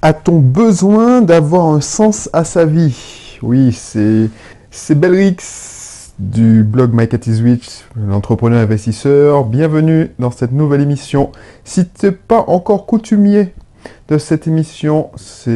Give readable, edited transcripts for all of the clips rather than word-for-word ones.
A-t-on besoin d'avoir un sens à sa vie? Oui, c'est Belrix du blog My Cat is Rich, l'entrepreneur investisseur. Bienvenue dans cette nouvelle émission. Si tu n'es pas encore coutumier de cette émission, c'est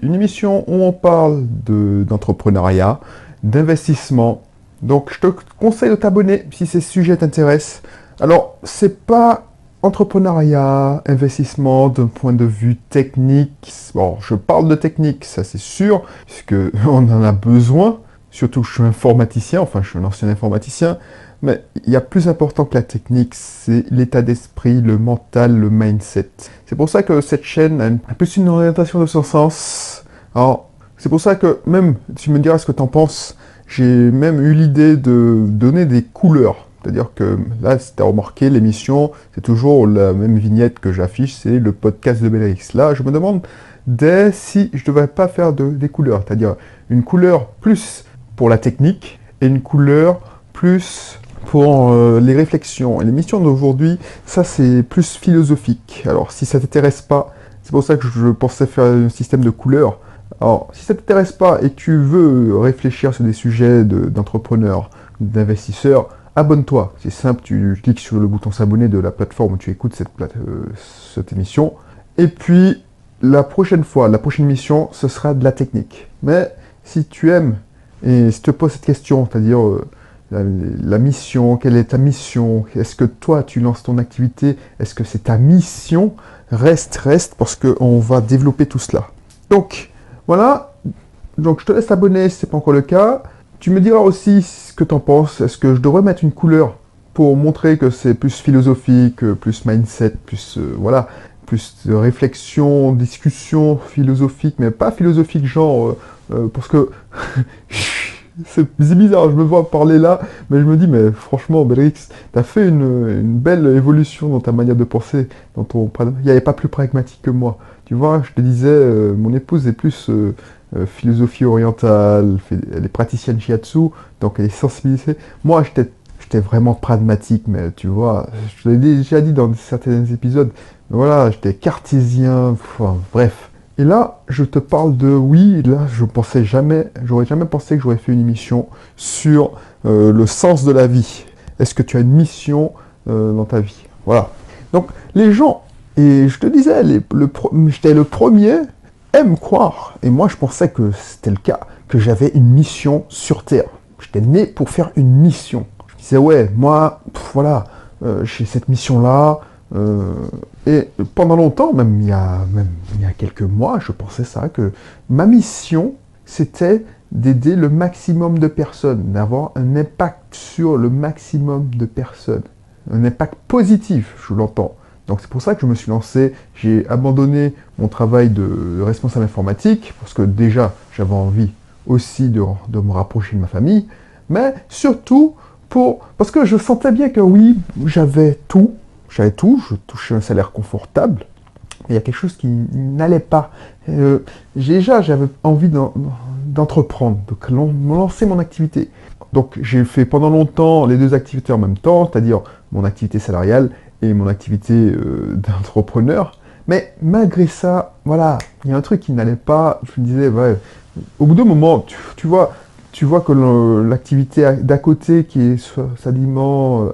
une émission où on parle d'entrepreneuriat, d'investissement. Donc je te conseille de t'abonner si ces sujets t'intéressent. Alors, c'est pas entrepreneuriat, investissement d'un point de vue technique. Bon, je parle de technique, ça c'est sûr, puisque on en a besoin. Surtout que je suis informaticien, enfin je suis un ancien informaticien. Mais il y a plus important que la technique, c'est l'état d'esprit, le mental, le mindset. C'est pour ça que cette chaîne a plus une orientation de ce sens. Alors, c'est pour ça que même, tu me diras ce que tu en penses, j'ai même eu l'idée de donner des couleurs. C'est-à-dire que là, si tu as remarqué, l'émission, c'est toujours la même vignette que j'affiche, c'est le podcast de Belrix. Là, je me demande si je ne devrais pas faire des couleurs. C'est-à-dire une couleur plus pour la technique et une couleur plus pour les réflexions. Et l'émission d'aujourd'hui, ça c'est plus philosophique. Alors si ça t'intéresse pas, c'est pour ça que je pensais faire un système de couleurs. Alors si ça t'intéresse pas et que tu veux réfléchir sur des sujets d'entrepreneurs, d'investisseurs, abonne-toi. C'est simple, tu cliques sur le bouton s'abonner de la plateforme où tu écoutes cette émission. Et puis la prochaine fois, la prochaine émission, ce sera de la technique. Mais si tu aimes et si tu te poses cette question, c'est-à-dire la mission, quelle est ta mission? Est-ce que toi, tu lances ton activité? Est-ce que c'est ta mission? Reste, parce qu'on va développer tout cela. Donc, voilà. Donc, je te laisse t'abonner si ce n'est pas encore le cas. Tu me diras aussi ce que tu en penses. Est-ce que je devrais mettre une couleur pour montrer que c'est plus philosophique, plus mindset, plus, voilà, plus de réflexion, discussion philosophique, mais pas philosophique genre... parce que c'est bizarre, je me vois parler là, mais je me dis, mais franchement, Belrix, t'as fait une belle évolution dans ta manière de penser, il n'y avait pas plus pragmatique que moi. Tu vois, je te disais, mon épouse est plus philosophie orientale, elle est praticienne shiatsu, donc elle est sensibilisée. Moi, j'étais vraiment pragmatique, mais tu vois, je te l'ai déjà dit dans certains épisodes, mais voilà, j'étais cartésien, enfin, bref. Et là, je te parle oui, là, j'aurais jamais pensé que j'aurais fait une émission sur le sens de la vie. Est-ce que tu as une mission dans ta vie? Voilà. Donc, les gens, et je te disais, j'étais le premier, aiment croire, et moi je pensais que c'était le cas, que j'avais une mission sur Terre. J'étais né pour faire une mission. Je disais, ouais, moi, voilà, j'ai cette mission-là, et pendant longtemps, même il y a quelques mois, je pensais ça, que ma mission, c'était d'aider le maximum de personnes, d'avoir un impact sur le maximum de personnes. Un impact positif, je l'entends. Donc c'est pour ça que je me suis lancé, j'ai abandonné mon travail de responsable informatique, parce que déjà, j'avais envie aussi de me rapprocher de ma famille, mais surtout parce que je sentais bien que oui, j'avais tout, je touchais un salaire confortable, mais il y a quelque chose qui n'allait pas. Déjà, j'avais envie d'entreprendre, de lancer mon activité. Donc j'ai fait pendant longtemps les deux activités en même temps, c'est-à-dire mon activité salariale et mon activité d'entrepreneur. Mais malgré ça, voilà, il y a un truc qui n'allait pas. Je me disais, ouais, au bout d'un moment, tu vois que l'activité d'à côté qui est soi-disant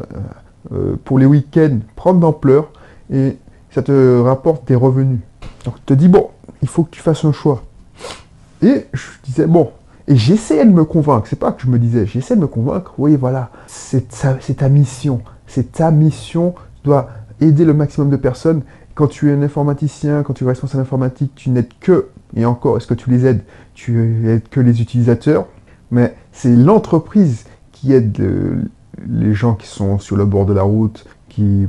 pour les week-ends prend de l'ampleur et ça te rapporte des revenus. Donc tu te dis, bon, il faut que tu fasses un choix. Et je disais, bon, et j'essayais de me convaincre, c'est pas que je me disais, j'essayais de me convaincre, oui, voilà, c'est ta mission. C'est ta mission, tu dois aider le maximum de personnes. Quand tu es un informaticien, quand tu es responsable informatique, tu n'aides que, et encore, est-ce que tu les aides? Tu aides que les utilisateurs, mais c'est l'entreprise qui aide les gens qui sont sur le bord de la route,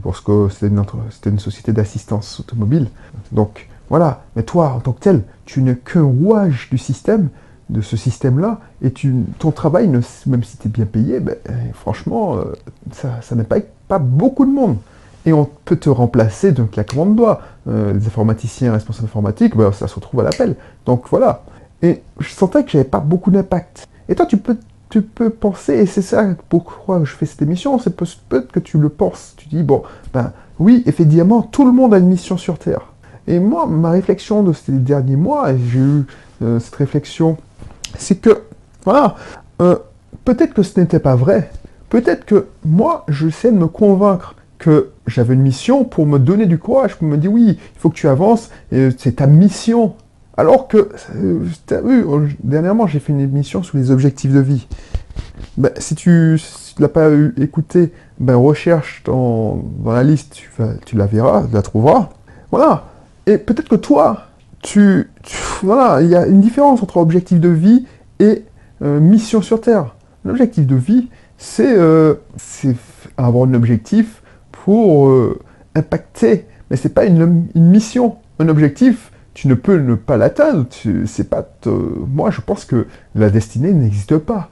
parce que c'était une société d'assistance automobile. Donc, voilà. Mais toi, en tant que tel, tu n'es qu'un rouage du système, de ce système-là, et ton travail, même si tu es bien payé, ben, franchement, ça n'impacte pas beaucoup de monde. Et on peut te remplacer d'un claquement de doigts. Les informaticiens, responsables informatiques, ben, ça se retrouve à l'appel. Donc voilà. Et je sentais que j'avais pas beaucoup d'impact. Et toi, tu peux penser, et c'est ça pourquoi je fais cette émission, c'est peut-être que tu le penses. Tu dis, bon, ben oui, effectivement, tout le monde a une mission sur Terre. Et moi, ma réflexion de ces derniers mois, et j'ai eu cette réflexion, c'est que, voilà, peut-être que ce n'était pas vrai. Peut-être que moi, j'essaie de me convaincre que j'avais une mission pour me donner du courage, pour me dire oui, il faut que tu avances, et c'est ta mission. Alors que, t'as vu, dernièrement, j'ai fait une émission sur les objectifs de vie. Ben, si tu ne l'as pas écouté, ben, recherche dans la liste, tu la verras, tu la trouveras. Voilà. Et peut-être que toi, voilà, il y a une différence entre objectif de vie et mission sur Terre. L'objectif de vie, c'est avoir un objectif pour impacter, mais c'est pas une mission. Un objectif, tu ne peux ne pas l'atteindre. C'est pas moi, je pense que la destinée n'existe pas.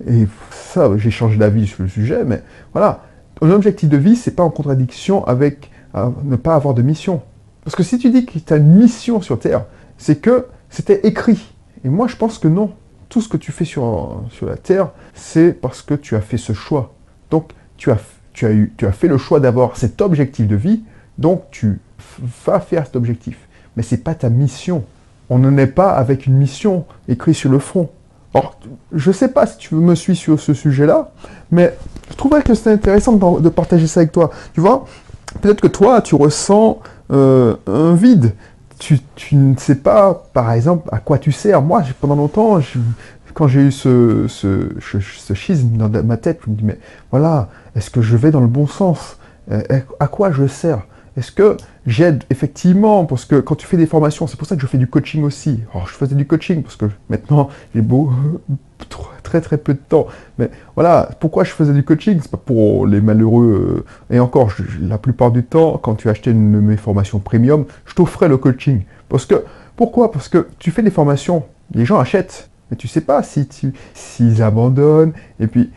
Et ça, j'ai changé d'avis sur le sujet, mais voilà. Un objectif de vie, c'est pas en contradiction avec ne pas avoir de mission. Parce que si tu dis que tu as une mission sur Terre, c'est que c'était écrit. Et moi, je pense que non. Tout ce que tu fais sur la Terre, c'est parce que tu as fait ce choix. Donc, tu as fait le choix d'avoir cet objectif de vie, donc tu vas faire cet objectif. Mais ce n'est pas ta mission. On n'en est pas avec une mission écrite sur le front. Alors, je ne sais pas si tu me suis sur ce sujet-là, mais je trouverais que c'est intéressant de partager ça avec toi. Tu vois, peut-être que toi, tu ressens un vide. Tu ne sais pas, par exemple, à quoi tu sers. Moi, pendant longtemps, quand j'ai eu ce schisme dans ma tête, je me dis, mais voilà, est-ce que je vais dans le bon sens? À quoi je sers? Est-ce que j'aide effectivement? Parce que quand tu fais des formations, c'est pour ça que je fais du coaching aussi. Alors, je faisais du coaching parce que maintenant, j'ai très très peu de temps. Mais voilà, pourquoi je faisais du coaching? C'est pas pour les malheureux. Et encore, la plupart du temps, quand tu achetais une de mes formations premium, je t'offrais le coaching. Pourquoi? Parce que tu fais des formations, les gens achètent. Mais tu sais pas s'ils abandonnent, et puis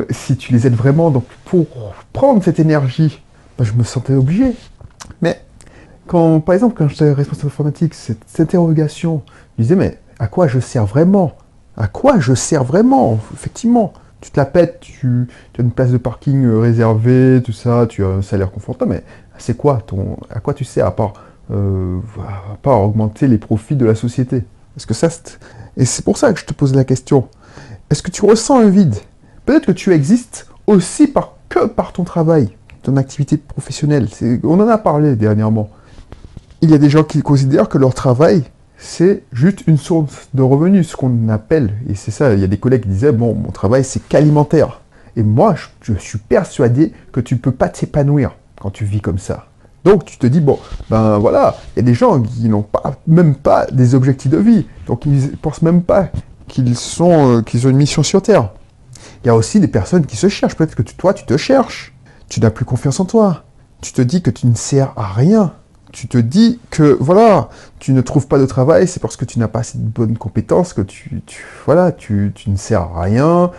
si tu les aides vraiment. Donc pour prendre cette énergie, ben, je me sentais obligé. Mais par exemple, quand j'étais responsable informatique, cette interrogation, je disais, mais à quoi je sers vraiment? À quoi je sers vraiment? Effectivement, tu te la pètes, tu as une place de parking réservée, tout ça, tu as un salaire confortable, mais c'est quoi à quoi tu sers à part augmenter les profits de la société? Parce que et c'est pour ça que je te pose la question. Est-ce que tu ressens un vide? Peut-être que tu existes aussi que par ton travail, ton activité professionnelle. On en a parlé dernièrement. Il y a des gens qui considèrent que leur travail, c'est juste une source de revenus, ce qu'on appelle. Et c'est ça, il y a des collègues qui disaient, bon, mon travail, c'est qu'alimentaire. Et moi, je suis persuadé que tu ne peux pas t'épanouir quand tu vis comme ça. Donc tu te dis, bon, ben voilà, il y a des gens qui n'ont même pas des objectifs de vie. Donc ils ne pensent même pas qu'ils ont une mission sur Terre. Il y a aussi des personnes qui se cherchent. Peut-être que toi, tu te cherches. Tu n'as plus confiance en toi. Tu te dis que tu ne sers à rien. Tu te dis que, voilà, tu ne trouves pas de travail, c'est parce que tu n'as pas assez de bonnes compétences, que tu ne sers à rien,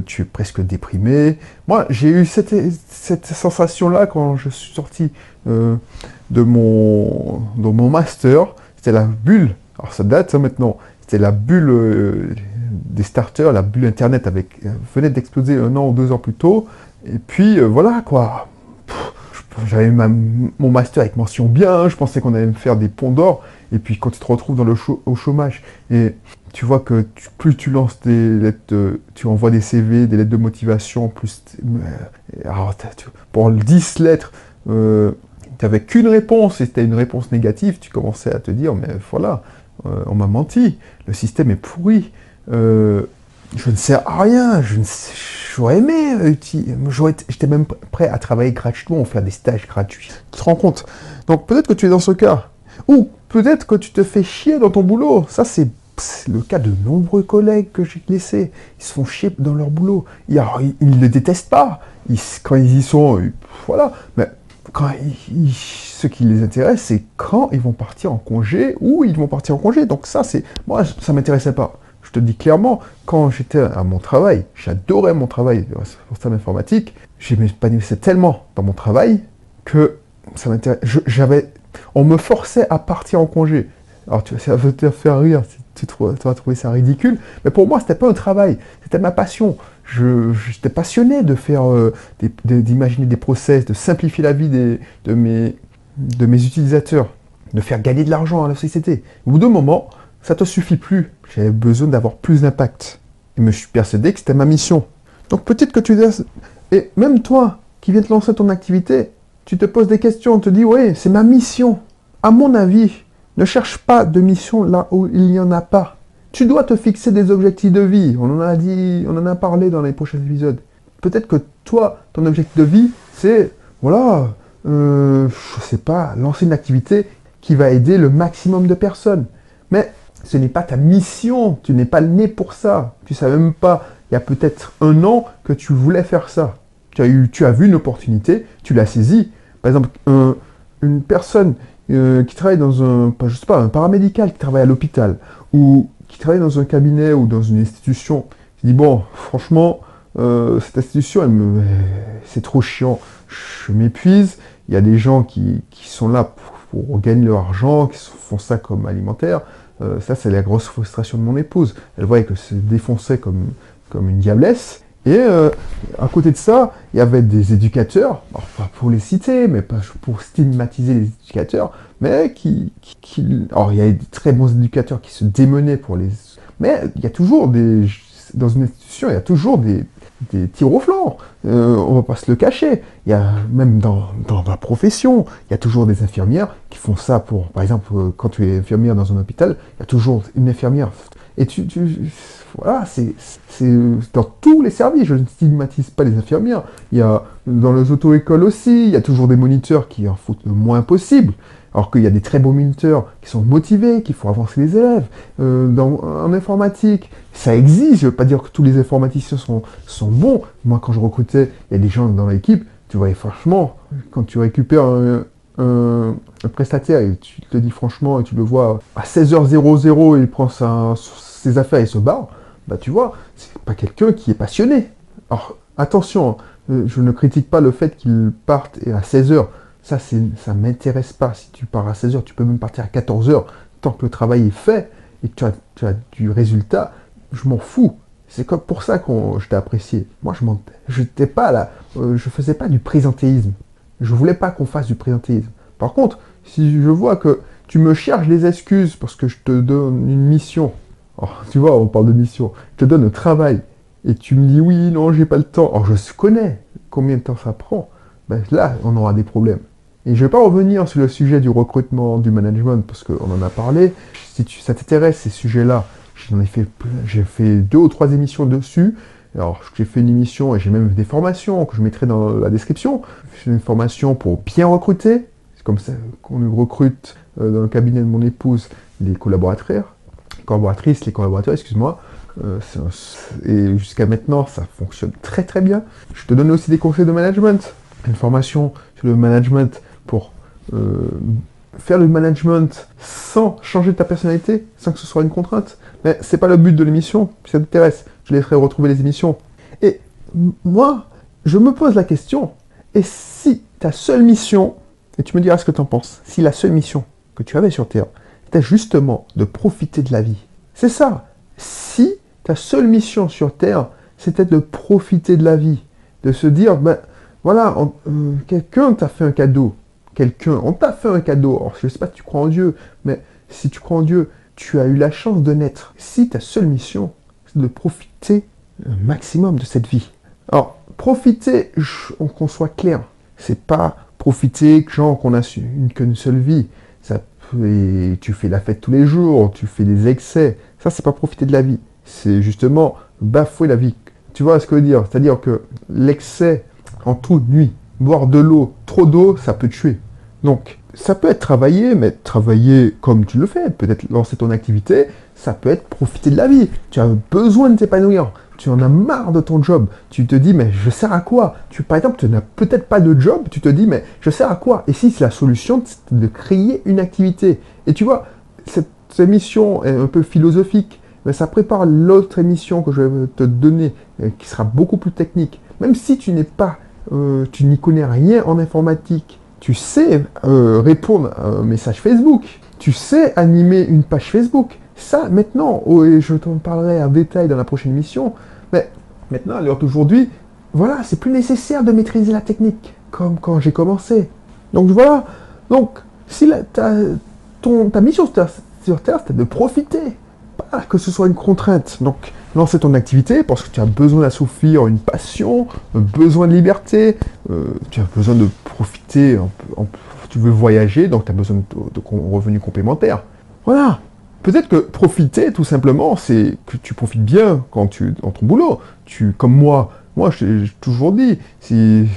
tu es presque déprimé. Moi, j'ai eu cette sensation-là quand je suis sorti de mon master. C'était la bulle, alors ça date maintenant, c'était la bulle des starters, la bulle Internet venait d'exploser 1 an ou 2 ans plus tôt. Et puis, voilà, quoi. J'avais eu mon master avec mention bien, je pensais qu'on allait me faire des ponts d'or, et puis quand tu te retrouves au chômage, et tu vois que plus tu lances des lettres, tu envoies des CV, des lettres de motivation, alors, pour 10 lettres, tu n'avais qu'une réponse, et c'était une réponse négative, tu commençais à te dire, mais voilà, on m'a menti, le système est pourri, je ne sers à rien, j'aurais aimé, j'étais même prêt à travailler gratuitement, faire des stages gratuits. Tu te rends compte? Donc peut-être que tu es dans ce cas. Ou peut-être que tu te fais chier dans ton boulot. Ça, c'est le cas de nombreux collègues que j'ai laissés. Ils se font chier dans leur boulot. Ils ne le détestent pas. Quand ils y sont, voilà. Mais ce qui les intéresse, c'est quand ils vont partir en congé, ou ils vont partir en congé. Donc ça, moi, ça ne m'intéressait pas. Je te dis clairement, quand j'étais à mon travail, j'adorais mon travail de responsable informatique, je m'épanouissais tellement dans mon travail que ça m'intéressait. On me forçait à partir en congé. Alors ça va te faire rire, tu vas trouver ça ridicule, mais pour moi, c'était pas un travail, c'était ma passion. J'étais passionné de faire, d'imaginer des process, de simplifier la vie de mes utilisateurs. de faire gagner de l'argent à la société. Au bout d'un moment, ça te suffit plus. J'avais besoin d'avoir plus d'impact. Et je me suis persuadé que c'était ma mission. Donc peut-être que tu... Et même toi, qui viens de lancer ton activité, tu te poses des questions, tu te dis, ouais, c'est ma mission. À mon avis, ne cherche pas de mission là où il n'y en a pas. Tu dois te fixer des objectifs de vie. On en a parlé dans les prochains épisodes. Peut-être que toi, ton objectif de vie, c'est, voilà, je sais pas, lancer une activité qui va aider le maximum de personnes. Mais ce n'est pas ta mission, tu n'es pas né pour ça. Tu ne savais même pas, il y a peut-être 1 an, que tu voulais faire ça. Tu as vu une opportunité, tu l'as saisie. Par exemple, une personne qui travaille dans un paramédical qui travaille à l'hôpital, ou qui travaille dans un cabinet ou dans une institution, qui dit, bon, franchement, cette institution, c'est trop chiant, je m'épuise, il y a des gens qui sont là pour gagner leur argent, qui font ça comme alimentaire. Ça, c'est la grosse frustration de mon épouse. Elle voyait que se défonçait comme une diablesse. Et à côté de ça, il y avait des éducateurs, alors pas pour les citer, mais pas pour stigmatiser les éducateurs, mais alors il y a des très bons éducateurs qui se démenaient pour les... Mais il y a toujours dans une institution, il y a toujours des tirs au flanc. On va pas se le cacher. Il y a même dans ma profession, il y a toujours des infirmières qui font ça pour, par exemple, quand tu es infirmière dans un hôpital, il y a toujours une infirmière. Et voilà, c'est dans tous les services. Je ne stigmatise pas les infirmières. Il y a dans les auto-écoles aussi, il y a toujours des moniteurs qui en foutent le moins possible. Alors qu'il y a des très bons moniteurs qui sont motivés, qui font avancer les élèves. En informatique, ça existe. Je ne veux pas dire que tous les informaticiens sont bons. Moi, quand je recrutais, il y a des gens dans l'équipe, tu voyais franchement, quand tu récupères un prestataire et tu te dis franchement, et tu le vois à 16h00, il prend ses affaires et se barre, bah tu vois, c'est pas quelqu'un qui est passionné. Alors, attention, je ne critique pas le fait qu'il parte à 16h. Ça m'intéresse pas. Si tu pars à 16h, tu peux même partir à 14h. Tant que le travail est fait et que tu as du résultat, je m'en fous. C'est comme pour ça que je t'ai apprécié. Moi, je n'étais pas là. Je faisais pas du présentéisme. Je voulais pas qu'on fasse du présentéisme. Par contre, si je vois que tu me cherches des excuses parce que je te donne une mission, alors, tu vois, on parle de mission, je te donne un travail, et tu me dis oui, non, j'ai pas le temps. Alors je connais combien de temps ça prend. Ben, là, on aura des problèmes. Et je ne vais pas revenir sur le sujet du recrutement, du management, parce qu'on en a parlé. Si ça t'intéresse, ces sujets-là, j'ai fait 2 ou 3 émissions dessus. Alors, j'ai fait une émission et j'ai même des formations que je mettrai dans la description. J'ai une formation pour bien recruter. C'est comme ça qu'on recrute dans le cabinet de mon épouse les collaborateurs, les collaborateurs, excuse-moi. Et jusqu'à maintenant, ça fonctionne très très bien. Je te donne aussi des conseils de management. Une formation sur le management pour faire le management sans changer ta personnalité, sans que ce soit une contrainte. Mais c'est pas le but de l'émission. Si ça t'intéresse, je laisserai retrouver les émissions. Et moi, je me pose la question, et si ta seule mission, et tu me diras ce que tu en penses, si la seule mission que tu avais sur Terre, c'était justement de profiter de la vie. C'est ça. Si ta seule mission sur Terre, c'était de profiter de la vie, de se dire, ben voilà, quelqu'un t'a fait un cadeau. On t'a fait un cadeau. Alors, je ne sais pas si tu crois en Dieu, mais si tu crois en Dieu, tu as eu la chance de naître. Si ta seule mission, c'est de profiter un maximum de cette vie. Alors, profiter, qu'on soit clair, c'est pas profiter, genre qu'on a qu'une seule vie. Et tu fais la fête tous les jours, tu fais des excès. Ça, c'est pas profiter de la vie. C'est justement bafouer la vie. Tu vois ce que je veux dire? C'est-à-dire que l'excès en toute nuit, boire de l'eau, trop d'eau, ça peut tuer. Donc, ça peut être travailler, mais travailler comme tu le fais, peut-être lancer ton activité, ça peut être profiter de la vie. Tu as besoin de t'épanouir. Tu en as marre de ton job. Tu te dis, mais je sers à quoi? Par exemple, tu n'as peut-être pas de job, tu te dis, mais je sers à quoi? Et si c'est la solution, c'est de créer une activité. Et tu vois, cette émission est un peu philosophique, mais ça prépare l'autre émission que je vais te donner, qui sera beaucoup plus technique. Même si tu n'y connais rien en informatique, tu sais répondre à un message Facebook, tu sais animer une page Facebook. Ça, maintenant, et je t'en parlerai en détail dans la prochaine émission, mais maintenant, à l'heure d'aujourd'hui, voilà, c'est plus nécessaire de maîtriser la technique, comme quand j'ai commencé. Donc voilà, donc, si ta mission sur Terre, c'est de profiter. Pas que ce soit une contrainte. Donc, lancer ton activité parce que tu as besoin d'assouvir une passion, un besoin de liberté, tu as besoin de profiter, tu veux voyager, donc tu as besoin de revenus complémentaires. Voilà. Peut-être que profiter, tout simplement, c'est que tu profites bien dans ton boulot. Comme moi, j'ai toujours dit, si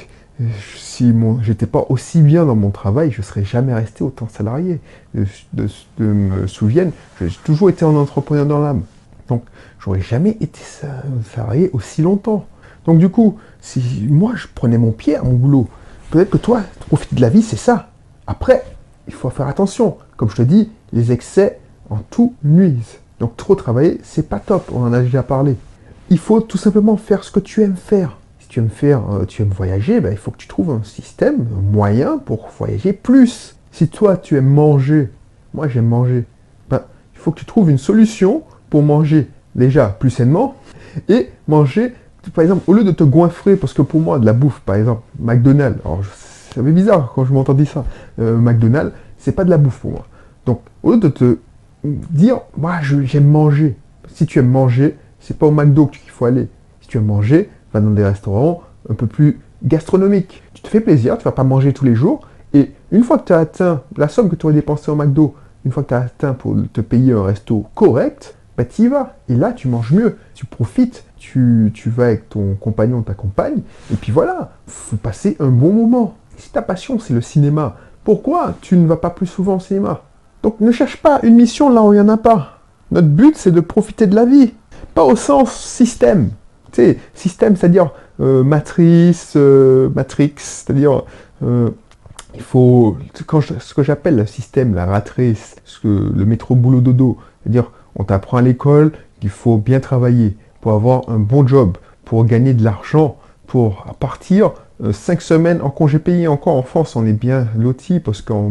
j'étais pas aussi bien dans mon travail, je serais jamais resté autant salarié. De me souvienne, j'ai toujours été un entrepreneur dans l'âme. Donc, j'aurais jamais été salarié aussi longtemps. Donc, du coup, si moi, je prenais mon pied à mon boulot, peut-être que toi, profiter de la vie, c'est ça. Après, il faut faire attention. Comme je te dis, les excès en tout nuisent. Donc, trop travailler, c'est pas top. On en a déjà parlé. Il faut tout simplement faire ce que tu aimes faire. Si tu aimes voyager, il faut que tu trouves un système, un moyen pour voyager plus. Si toi, tu aimes manger, moi j'aime manger, il faut que tu trouves une solution pour manger déjà plus sainement et manger, par exemple, au lieu de te goinfrer, parce que pour moi, de la bouffe, par exemple, McDonald's, alors ça fait bizarre quand je m'entends dire ça, McDonald's, c'est pas de la bouffe pour moi. Donc, au lieu de te dire, moi j'aime manger, si tu aimes manger, c'est pas au McDo qu'il faut aller. Si tu aimes manger, va dans des restaurants un peu plus gastronomiques. Tu te fais plaisir, tu vas pas manger tous les jours, et une fois que tu as atteint la somme que tu aurais dépensée au McDo, une fois que tu as atteint pour te payer un resto correct, tu y vas. Et là, tu manges mieux, tu profites, tu vas avec ton compagnon, ta compagne, et puis voilà, faut passer un bon moment. Si ta passion, c'est le cinéma, pourquoi tu ne vas pas plus souvent au cinéma? Donc ne cherche pas une mission là où il n'y en a pas. Notre but, c'est de profiter de la vie, pas au sens système. Tu sais, système, c'est-à-dire matrice, matrix, c'est-à-dire il faut, ce que j'appelle le système, la rat race, le métro boulot dodo, c'est-à-dire on t'apprend à l'école qu'il faut bien travailler pour avoir un bon job, pour gagner de l'argent, pour partir 5 semaines en congé payé. Encore en France, on est bien lotis parce qu'en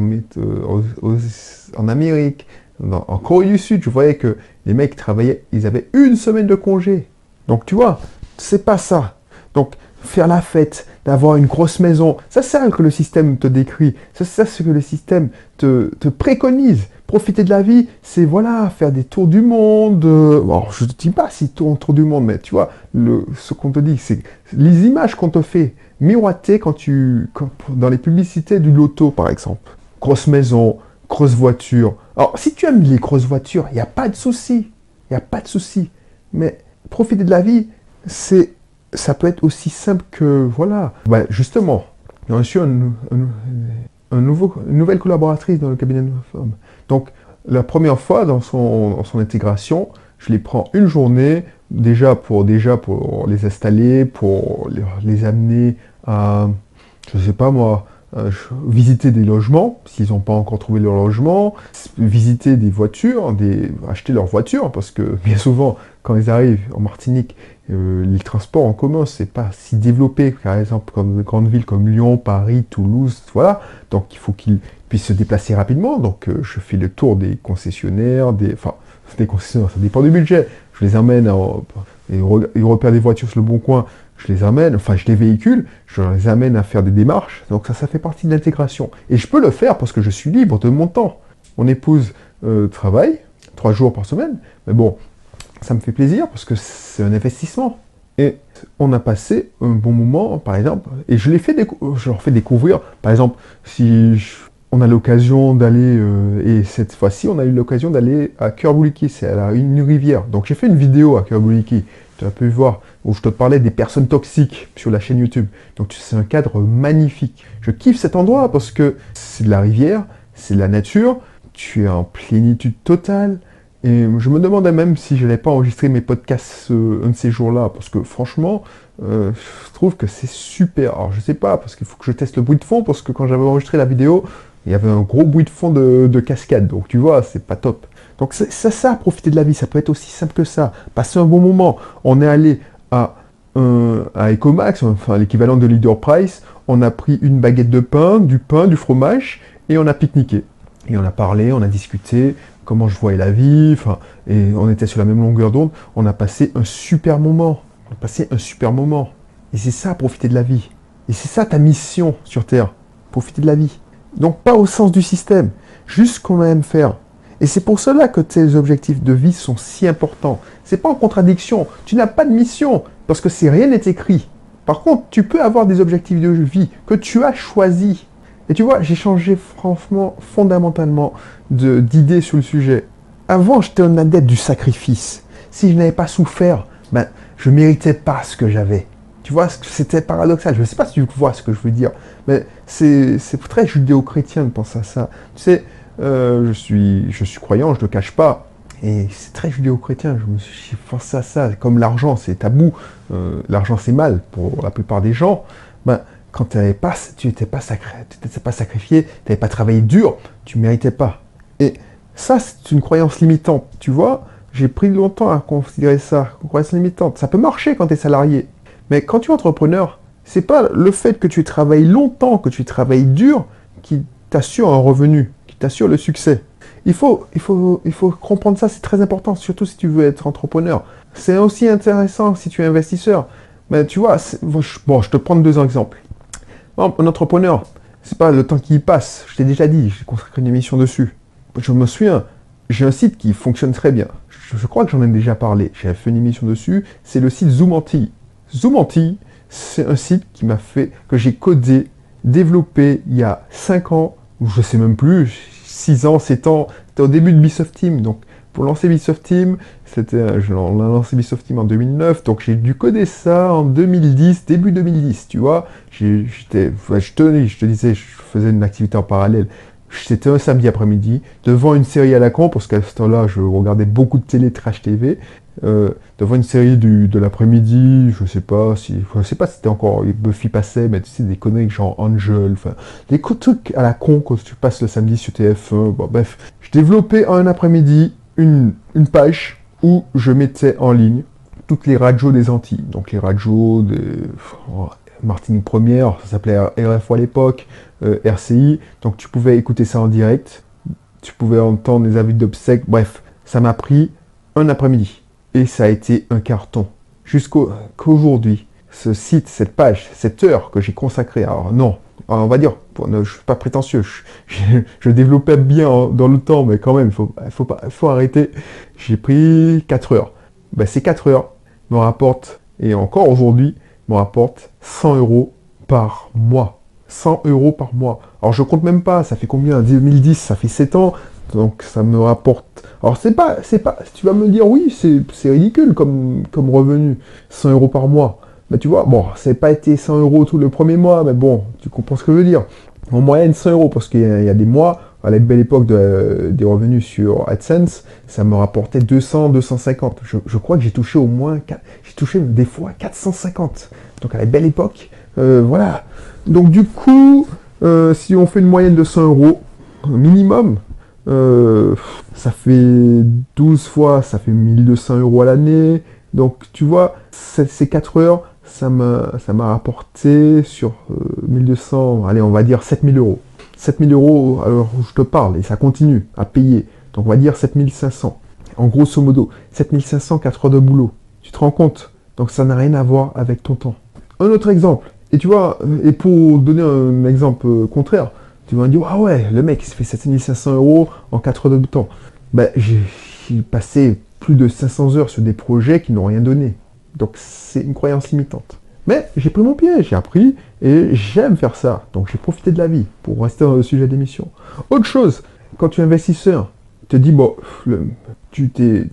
en Amérique, en Corée du Sud, je voyais que les mecs travaillaient, ils avaient 1 semaine de congé. Donc tu vois, c'est pas ça. Donc faire la fête, d'avoir une grosse maison, c'est ça que le système te décrit, c'est ça ce que le système te préconise. Profiter de la vie, c'est voilà, faire des tours du monde. Alors je ne te dis pas si tour du monde, mais tu vois, ce qu'on te dit, c'est les images qu'on te fait miroiter dans les publicités du loto par exemple. Grosse maison, grosse voiture. Alors si tu aimes les grosses voitures, il n'y a pas de souci. Il n'y a pas de souci. Mais profiter de la vie, ça peut être aussi simple que, voilà. Justement, j'ai reçu une nouvelle collaboratrice dans le cabinet de ma femme. Donc, la première fois, dans son intégration, je les prends une journée, déjà pour les installer, pour les amener à, je sais pas moi, visiter des logements, s'ils n'ont pas encore trouvé leur logement, visiter des voitures, acheter leur voiture, parce que bien souvent, quand ils arrivent en Martinique, les transports en commun, c'est pas si développé, par exemple, comme de grandes villes comme Lyon, Paris, Toulouse, voilà. Donc il faut qu'ils puissent se déplacer rapidement. Donc je fais le tour des concessionnaires, des concessionnaires, ça dépend du budget. Je les emmène, ils repèrent des voitures sur le bon coin, je les amène, je les véhicule, je les amène à faire des démarches. Donc ça fait partie de l'intégration. Et je peux le faire parce que je suis libre de mon temps. Mon épouse travaille 3 jours par semaine, mais bon, ça me fait plaisir parce que c'est un investissement. Et on a passé un bon moment, par exemple, et je leur fais découvrir, par exemple, on a l'occasion d'aller, et cette fois-ci, on a eu l'occasion d'aller à Cœur-Bouliqui, c'est à une rivière. Donc j'ai fait une vidéo à Cœur-Bouliqui, tu as pu voir, où je te parlais des personnes toxiques sur la chaîne YouTube. Donc c'est un cadre magnifique. Je kiffe cet endroit parce que c'est de la rivière, c'est de la nature, tu es en plénitude totale. Et je me demandais même si je n'allais pas enregistrer mes podcasts un de ces jours-là, parce que franchement, je trouve que c'est super. Alors je sais pas, parce qu'il faut que je teste le bruit de fond, parce que quand j'avais enregistré la vidéo, il y avait un gros bruit de fond de cascade, donc tu vois, c'est pas top. Donc c'est ça, profiter de la vie, ça peut être aussi simple que ça. Passer un bon moment. On est allé à Ecomax, enfin l'équivalent de Leader Price, on a pris une baguette de pain, du fromage, et on a pique-niqué. Et on a parlé, on a discuté, comment je voyais la vie, et on était sur la même longueur d'onde, on a passé un super moment. Et c'est ça, profiter de la vie. Et c'est ça ta mission sur Terre, profiter de la vie. Donc pas au sens du système. juste ce qu'on aime faire. Et c'est pour cela que tes objectifs de vie sont si importants. C'est pas en contradiction. Tu n'as pas de mission parce que si rien n'est écrit. Par contre, tu peux avoir des objectifs de vie que tu as choisis. Et tu vois, j'ai changé franchement, fondamentalement d'idée sur le sujet. Avant, j'étais un adepte du sacrifice. Si je n'avais pas souffert, ben, je ne méritais pas ce que j'avais. Tu vois, c'était paradoxal. Je ne sais pas si tu vois ce que je veux dire, mais c'est très judéo-chrétien de penser à ça. Tu sais, je suis croyant, je ne le cache pas. Et c'est très judéo-chrétien, je me suis pensé à ça. Comme l'argent, c'est tabou. L'argent, c'est mal pour la plupart des gens. Ben, quand tu n'étais pas sacrifié, tu n'avais pas travaillé dur, tu ne méritais pas. Et ça, c'est une croyance limitante. Tu vois, j'ai pris longtemps à considérer ça, une croyance limitante. Ça peut marcher quand tu es salarié. Mais quand tu es entrepreneur, c'est pas le fait que tu travailles longtemps, que tu travailles dur, qui t'assure un revenu, qui t'assure le succès. Il faut comprendre ça, c'est très important, surtout si tu veux être entrepreneur. C'est aussi intéressant si tu es investisseur. Mais tu vois, bon, je te prends deux exemples. Un entrepreneur, c'est pas le temps qui y passe. Je t'ai déjà dit, j'ai consacré une émission dessus. Je me souviens, j'ai un site qui fonctionne très bien. Je crois que j'en ai déjà parlé. J'ai fait une émission dessus. C'est le site Zoomanti. Zoomanti, c'est un site que j'ai codé, développé il y a 5 ans, ou je sais même plus, 6 ans, 7 ans. C'était au début de Ubisoft Team. Donc, pour lancer Ubisoft Team, on a lancé Ubisoft Team en 2009, donc j'ai dû coder ça en 2010, début 2010, tu vois. Je te disais, je faisais une activité en parallèle. C'était un samedi après-midi, devant une série à la con, parce qu'à ce temps-là, je regardais beaucoup de télé, Trash TV, devant une série de l'après-midi, je sais pas si c'était encore Buffy passait, mais tu sais, des conneries genre Angel, enfin, des trucs à la con quand tu passes le samedi sur TF1, bon, bref. Je développais un après-midi une page où je mettais en ligne toutes les radios des Antilles, donc les radios de Martinique Première, ça s'appelait RFO à l'époque, RCI, donc tu pouvais écouter ça en direct, tu pouvais entendre les avis d'obsèques, bref, ça m'a pris un après-midi, et ça a été un carton, jusqu'aujourd'hui, ce site, cette page, cette heure que j'ai consacrée, alors non, on va dire, je suis pas prétentieux, je développais bien dans le temps, mais quand même, faut arrêter, j'ai pris 4 heures, ben, ces 4 heures me rapportent, et encore aujourd'hui, me rapporte 100 € par mois. 100 € par mois. Alors je compte même pas, ça fait combien? 2010, ça fait 7 ans, donc ça me rapporte... Alors c'est pas, tu vas me dire, oui, c'est ridicule comme revenu, 100 € par mois. Mais tu vois, bon, c'est pas été 100 € tout le premier mois, mais bon, tu comprends ce que je veux dire. En moyenne, 100 €, parce qu'il y a des mois, à la belle époque des revenus sur AdSense, ça me rapportait 200, 250. Je crois que j'ai touché au moins, j'ai touché des fois 450. Donc à la belle époque, voilà. Donc du coup, si on fait une moyenne de 100 € minimum, ça fait 12 fois, ça fait 1200 € à l'année. Donc tu vois, ces 4 heures, ça m'a rapporté sur 1200, allez, on va dire 7000 €. 7000 € à l'heure où je te parle, et ça continue à payer. Donc on va dire 7500. En grosso modo, 7500, 4 heures de boulot. Tu te rends compte? Donc ça n'a rien à voir avec ton temps. Un autre exemple, et tu vois, et pour donner un exemple contraire, tu vas me dire, ah ouais, le mec il se fait 7500 € en 4 heures de temps. Ben, j'ai passé plus de 500 heures sur des projets qui n'ont rien donné. Donc c'est une croyance limitante. Mais j'ai pris mon pied, j'ai appris, et j'aime faire ça. Donc j'ai profité de la vie, pour rester dans le sujet d'émission. Autre chose, quand tu es investisseur, tu te dis, bon, tu t'es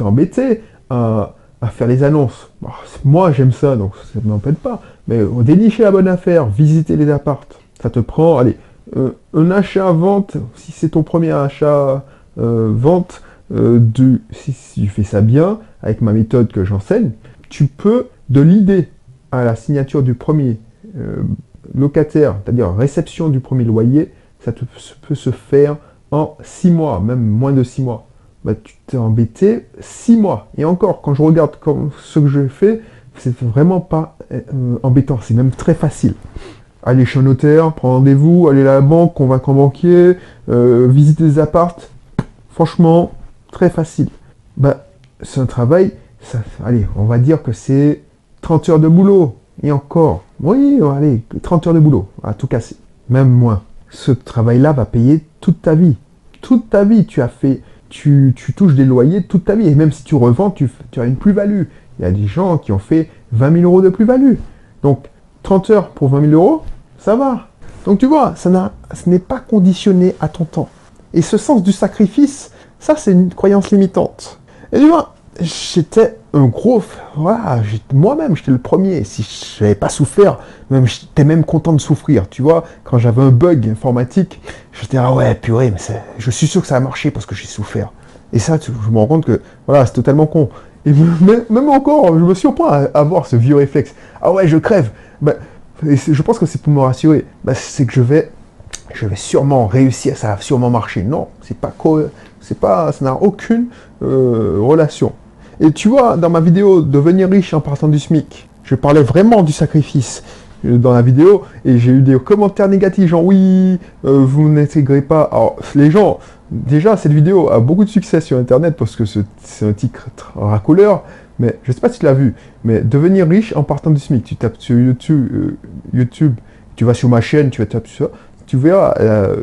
embêté à faire les annonces. Bon, moi j'aime ça, donc ça ne m'empêche pas. Mais dénicher la bonne affaire, visiter les appartes, ça te prend, allez, un achat-vente, si c'est ton premier achat-vente, si tu fais ça bien, avec ma méthode que j'enseigne, tu peux, de l'idée à la signature du premier locataire, c'est-à-dire réception du premier loyer, ça peut se faire en 6 mois, même moins de 6 mois. Bah, tu t'es embêté 6 mois. Et encore, quand je regarde ce que je fais, c'est vraiment pas embêtant, c'est même très facile. Aller chez un notaire, prendre rendez-vous, aller à la banque, convaincre un banquier, visiter des appartes, franchement, très facile. Bah, c'est un travail, allez, on va dire que c'est 30 heures de boulot. Et encore, oui, allez, 30 heures de boulot, à tout casser. Même moins. Ce travail-là va payer toute ta vie. Toute ta vie, tu touches des loyers toute ta vie. Et même si tu revends, tu as une plus-value. Il y a des gens qui ont fait 20 000 euros de plus-value. Donc, 30 heures pour 20 000 euros, ça va. Donc, tu vois, ce n'est pas conditionné à ton temps. Et ce sens du sacrifice, ça, c'est une croyance limitante. Et tu vois, j'étais un gros... Voilà, moi-même, j'étais le premier. Si je n'avais pas souffert, j'étais même content de souffrir. Tu vois, quand j'avais un bug informatique, j'étais ah ouais, purée, mais je suis sûr que ça a marché parce que j'ai souffert. Et ça, je me rends compte que, voilà, c'est totalement con. Et même encore, je me surprends à avoir ce vieux réflexe. Ah ouais, je crève. Ben, et je pense que c'est pour me rassurer. Ben, c'est que je vais sûrement réussir, ça va sûrement marcher. Non, ça n'a aucune relation. Et tu vois, dans ma vidéo Devenir riche en partant du SMIC, je parlais vraiment du sacrifice dans la vidéo et j'ai eu des commentaires négatifs, genre oui, vous n'intégrez pas. Alors, les gens, déjà, cette vidéo a beaucoup de succès sur Internet parce que c'est un titre racoleur, mais je ne sais pas si tu l'as vu, mais Devenir riche en partant du SMIC, tu tapes sur YouTube, tu vas sur ma chaîne, tu vas taper sur ça, tu verras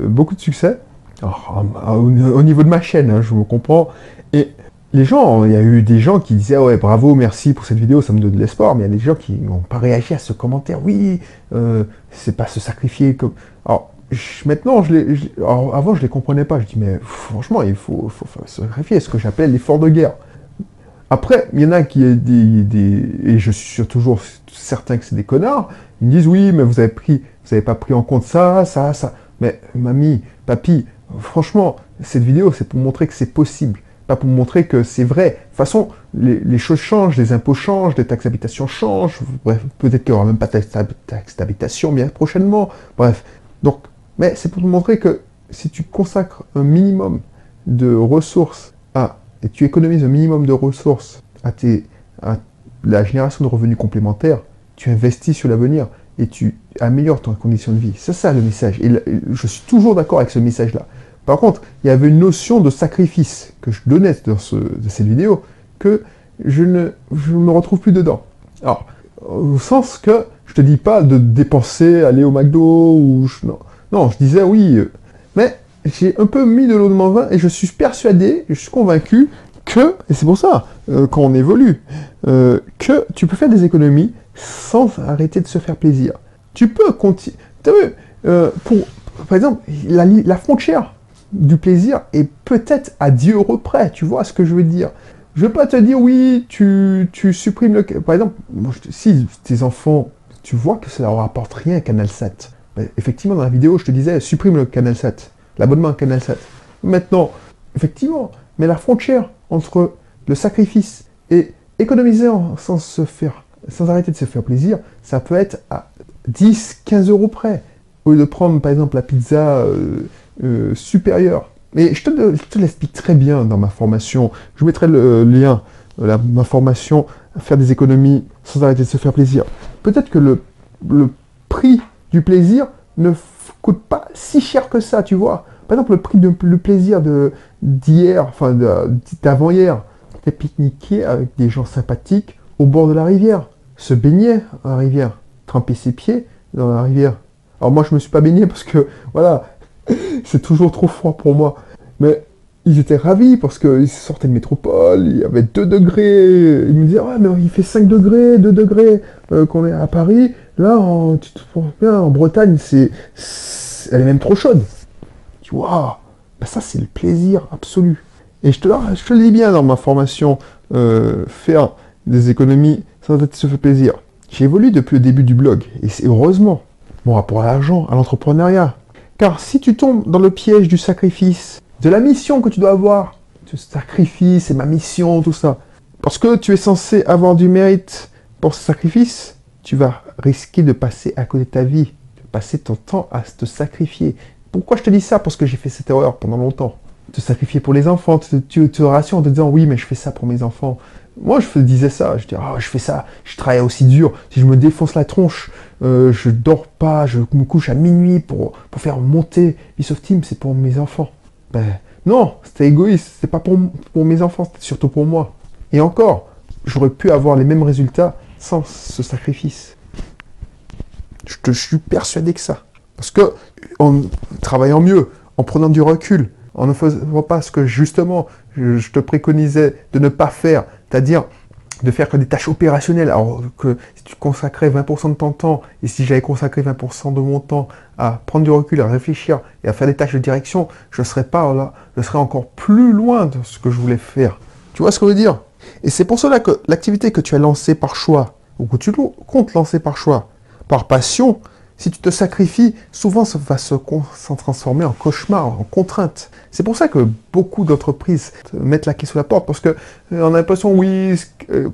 beaucoup de succès. Alors, au niveau de ma chaîne, hein, je me comprends. Et les gens, il y a eu des gens qui disaient ouais bravo, merci pour cette vidéo, ça me donne de l'espoir, mais il y a des gens qui n'ont pas réagi à ce commentaire. Oui, c'est pas se sacrifier comme. Alors maintenant, alors, avant je les comprenais pas. Je dis mais franchement, il faut se sacrifier, ce que j'appelle l'effort de guerre. Après, il y en a qui et je suis toujours certain que c'est des connards. Ils me disent oui, mais vous avez pas pris en compte ça. Mais mamie, papy, franchement, cette vidéo c'est pour montrer que c'est possible. Pas pour montrer que c'est vrai. De toute façon, les choses changent, les impôts changent, les taxes d'habitation changent. Bref, peut-être qu'il n'y aura même pas de taxe d'habitation bien prochainement. Bref. Donc, mais c'est pour te montrer que si tu consacres un minimum de ressources et tu économises un minimum de ressources à la génération de revenus complémentaires, tu investis sur l'avenir et tu améliores ton condition de vie. C'est ça le message. Et je suis toujours d'accord avec ce message-là. Par contre, il y avait une notion de sacrifice que je donnais dans cette vidéo que je ne me retrouve plus dedans. Alors, au sens que je te dis pas de dépenser, aller au McDo, non, je disais oui, mais j'ai un peu mis de l'eau dans mon vin et je suis persuadé, je suis convaincu que, et c'est pour ça, quand on évolue, que tu peux faire des économies sans arrêter de se faire plaisir. Tu peux continuer. Tu as vu, par exemple, la frontière du plaisir est peut-être à 10 € près, tu vois ce que je veux dire. Je ne vais pas te dire, oui, tu supprimes le... Par exemple, si tes enfants, tu vois que ça leur rapporte rien, Canal 7. Ben, effectivement, dans la vidéo, je te disais, supprime le Canal 7, l'abonnement à Canal 7. Maintenant, effectivement, mais la frontière entre le sacrifice et économiser sans arrêter de se faire plaisir, ça peut être à 10, 15 € près. Au lieu de prendre, par exemple, la pizza... supérieur. Et je te l'explique très bien dans ma formation. Je vous mettrai le lien, ma formation, à faire des économies sans arrêter de se faire plaisir. Peut-être que le prix du plaisir ne coûte pas si cher que ça, tu vois. Par exemple, le prix du plaisir d'hier, enfin d'avant-hier, c'était pique-niquer avec des gens sympathiques au bord de la rivière, se baigner dans la rivière, tremper ses pieds dans la rivière. Alors moi, je me suis pas baigné parce que, voilà, c'est toujours trop froid pour moi. Mais ils étaient ravis parce qu'ils sortaient de métropole, il y avait 2 degrés. Ils me disaient, ouais, mais il fait 5 degrés, 2 degrés qu'on est à Paris. Là, tu te trouves bien, en Bretagne, elle est même trop chaude. Tu vois, ben ça, c'est le plaisir absolu. Et je te le dis bien dans ma formation, faire des économies sans être se faire plaisir. J'ai évolué depuis le début du blog, et c'est heureusement. Mon rapport à l'argent, à l'entrepreneuriat. Car si tu tombes dans le piège du sacrifice, de la mission que tu dois avoir, ce sacrifice, c'est ma mission, tout ça, parce que tu es censé avoir du mérite pour ce sacrifice, tu vas risquer de passer à côté de ta vie, de passer ton temps à te sacrifier. Pourquoi je te dis ça? Parce que j'ai fait cette erreur pendant longtemps. Te sacrifier pour les enfants, tu te rassures en te disant oui, mais je fais ça pour mes enfants. Moi, je disais ça, je disais, je fais ça, je travaille aussi dur, si je me défonce la tronche, je dors pas, je me couche à minuit pour faire monter Piece of Team, c'est pour mes enfants. Ben, non, c'était égoïste, c'est pas pour mes enfants, c'était surtout pour moi. Et encore, j'aurais pu avoir les mêmes résultats sans ce sacrifice. Je suis persuadé que ça. Parce que, en travaillant mieux, en prenant du recul, en ne faisant pas ce que justement je te préconisais de ne pas faire, c'est-à-dire de faire que des tâches opérationnelles, alors que si tu consacrais 20% de ton temps, et si j'avais consacré 20% de mon temps à prendre du recul, à réfléchir et à faire des tâches de direction, je serais pas là, je serais encore plus loin de ce que je voulais faire. Tu vois ce que je veux dire? Et c'est pour cela que l'activité que tu as lancée par choix, ou que tu comptes lancer par choix, par passion, si tu te sacrifies, souvent ça va s'en transformer en cauchemar, en contrainte. C'est pour ça que beaucoup d'entreprises mettent la clé sous la porte, parce que on a l'impression, oui,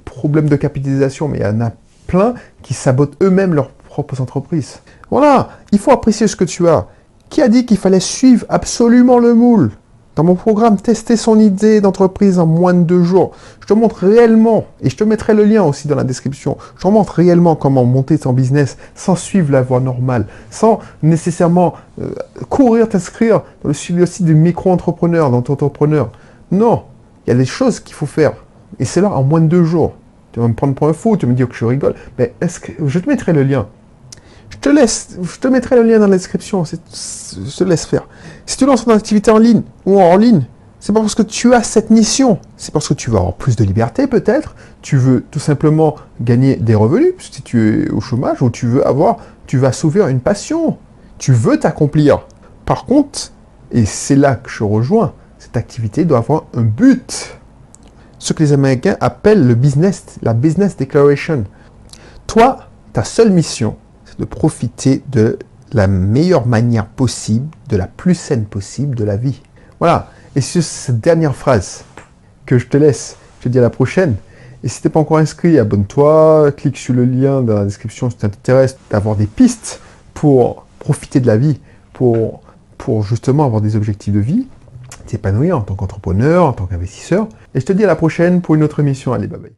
problème de capitalisation, mais il y en a plein qui sabotent eux-mêmes leurs propres entreprises. Voilà, il faut apprécier ce que tu as. Qui a dit qu'il fallait suivre absolument le moule? Dans mon programme, tester son idée d'entreprise en moins de 2 jours. Je te montre réellement, et je te mettrai le lien aussi dans la description, je te montre réellement comment monter ton business sans suivre la voie normale, sans nécessairement courir t'inscrire dans le site du micro-entrepreneur, d'entrepreneur. Non, il y a des choses qu'il faut faire. Et c'est là en moins de 2 jours. Tu vas me prendre pour un fou, tu vas me dire que je rigole, mais je te mettrai le lien. Je te mettrai le lien dans la description, je te laisse faire. Si tu lances ton activité en ligne ou hors ligne, c'est pas parce que tu as cette mission, c'est parce que tu veux avoir plus de liberté peut-être, tu veux tout simplement gagner des revenus, si tu es au chômage, ou tu veux assouvir une passion, tu veux t'accomplir. Par contre, et c'est là que je rejoins, cette activité doit avoir un but. Ce que les Américains appellent le business, la business declaration. Toi, ta seule mission, de profiter de la meilleure manière possible, de la plus saine possible de la vie. Voilà. Et sur cette dernière phrase que je te laisse, je te dis à la prochaine. Et si tu n'es pas encore inscrit, abonne-toi, clique sur le lien dans la description si ça t'intéresse d'avoir des pistes pour profiter de la vie, pour justement avoir des objectifs de vie, t'épanouir en tant qu'entrepreneur, en tant qu'investisseur. Et je te dis à la prochaine pour une autre émission. Allez, bye bye.